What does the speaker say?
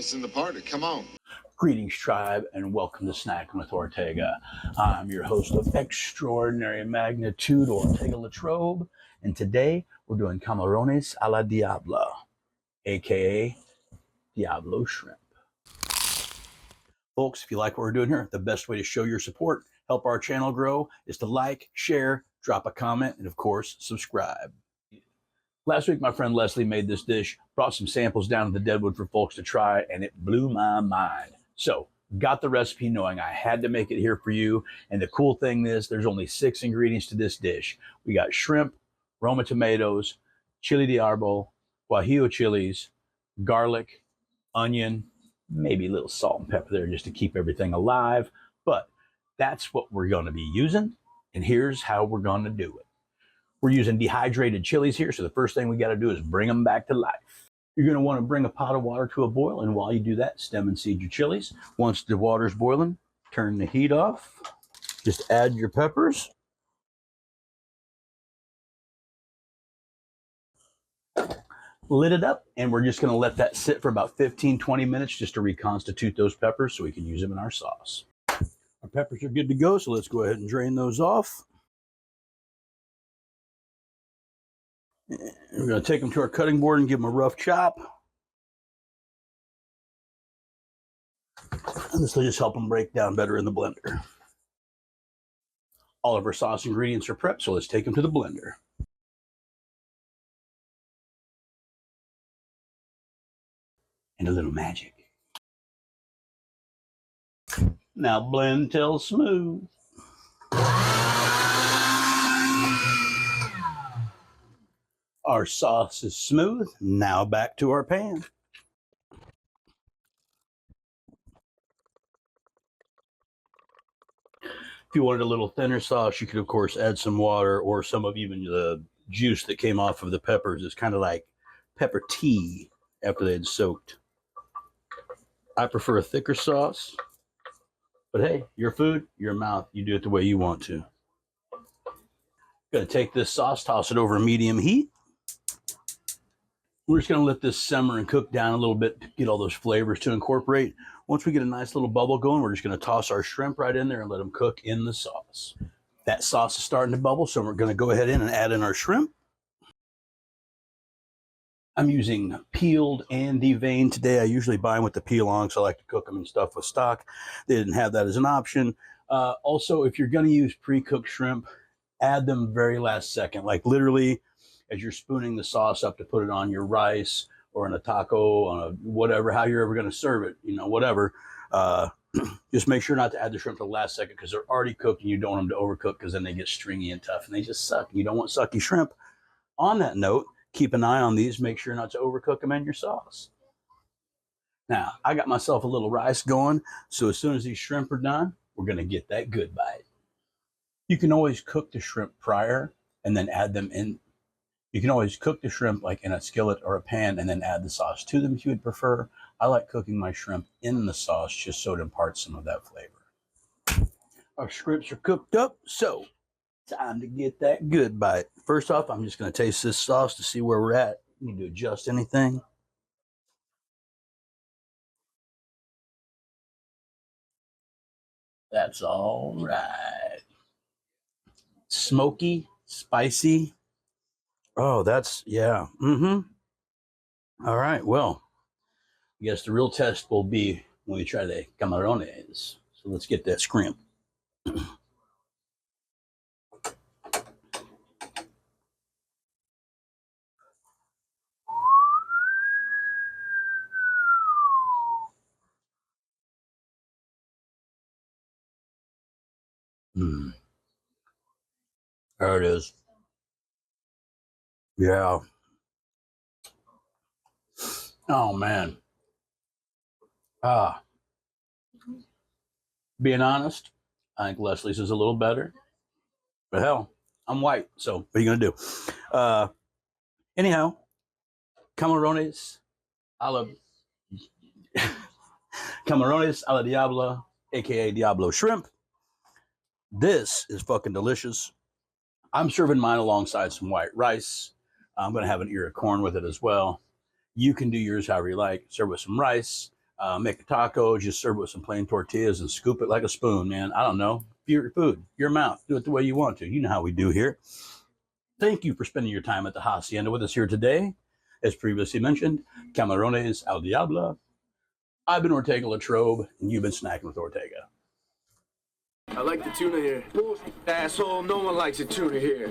Missing the party. Come on. Greetings, tribe, and welcome to Snackin with Ortega. I'm your host of extraordinary magnitude, Ortega LaTrobe, and today we're doing Camarones a la Diabla, aka Diablo shrimp. Folks, if you like what we're doing here, the best way to show your support, help our channel grow, is to like, share, drop a comment, and of course, subscribe. Last week, my friend Leslie made this dish, brought some samples down to the Deadwood for folks to try, and it blew my mind. So, got the recipe knowing I had to make it here for you. And the cool thing is, there's only 6 ingredients to this dish. We got shrimp, Roma tomatoes, chili de árbol, guajillo chilies, garlic, onion, maybe a little salt and pepper there just to keep everything alive. But that's what we're going to be using, and here's how we're going to do it. We're using dehydrated chilies here, so the first thing we got to do is bring them back to life. You're going to want to bring a pot of water to a boil, and while you do that, stem and seed your chilies. Once the water's boiling, turn the heat off. Just add your peppers. Lit it up, and we're just going to let that sit for about 15-20 minutes just to reconstitute those peppers so we can use them in our sauce. Our peppers are good to go, so let's go ahead and drain those off. We're going to take them to our cutting board and give them a rough chop. And this will just help them break down better in the blender. All of our sauce ingredients are prepped, so let's take them to the blender. And a little magic. Now blend till smooth. Our sauce is smooth. Now back to our pan. If you wanted a little thinner sauce, you could of course add some water or some of even the juice that came off of the peppers. It's kind of like pepper tea after they had soaked. I prefer a thicker sauce, but hey, your food, your mouth, you do it the way you want to. Gonna take this sauce, toss it over medium heat. We're just going to let this simmer and cook down a little bit to get all those flavors to incorporate. Once we get a nice little bubble going, we're just going to toss our shrimp right in there and let them cook in the sauce. That sauce is starting to bubble, so we're going to go ahead in and add in our shrimp. I'm using peeled and deveined today. I usually buy them with the peel on, so I like to cook them and stuff with stock. They didn't have that as an option. Also, if you're going to use pre-cooked shrimp, add them very last second, like literally as you're spooning the sauce up to put it on your rice or in a taco, on a whatever, how you're ever going to serve it, you know, whatever. Just make sure not to add the shrimp to the last second because they're already cooked and you don't want them to overcook because then they get stringy and tough and they just suck. You don't want sucky shrimp. On that note, keep an eye on these. Make sure not to overcook them in your sauce. Now, I got myself a little rice going, so as soon as these shrimp are done, we're going to get that good bite. You can always cook the shrimp prior and then add them in. You can always cook the shrimp like in a skillet or a pan and then add the sauce to them if you would prefer. I like cooking my shrimp in the sauce just so it imparts some of that flavor. Our shrimps are cooked up, so time to get that good bite. First off, I'm just going to taste this sauce to see where we're at. Need to adjust anything. That's all right. Smoky, spicy. Oh, that's, yeah. All right, well, I guess the real test will be when we try the camarones. So let's get that shrimp. There it is. Yeah. Oh, man. Being honest, I think Leslie's is a little better. But hell, I'm white, so what are you going to do? Anyhow, Camarones a la Camarones a la Diabla, aka Diablo shrimp. This is fucking delicious. I'm serving mine alongside some white rice. I'm going to have an ear of corn with it as well. You can do yours however you like. Serve with some rice. Make a taco, just serve it with some plain tortillas and scoop it like a spoon, man. I don't know. Your food, your mouth. Do it the way you want to. You know how we do here. Thank you for spending your time at the Hacienda with us here today. As previously mentioned, Camarones al Diabla. I've been Ortega LaTrobe, and you've been snacking with Ortega. I like the tuna here. Asshole, no one likes the tuna here.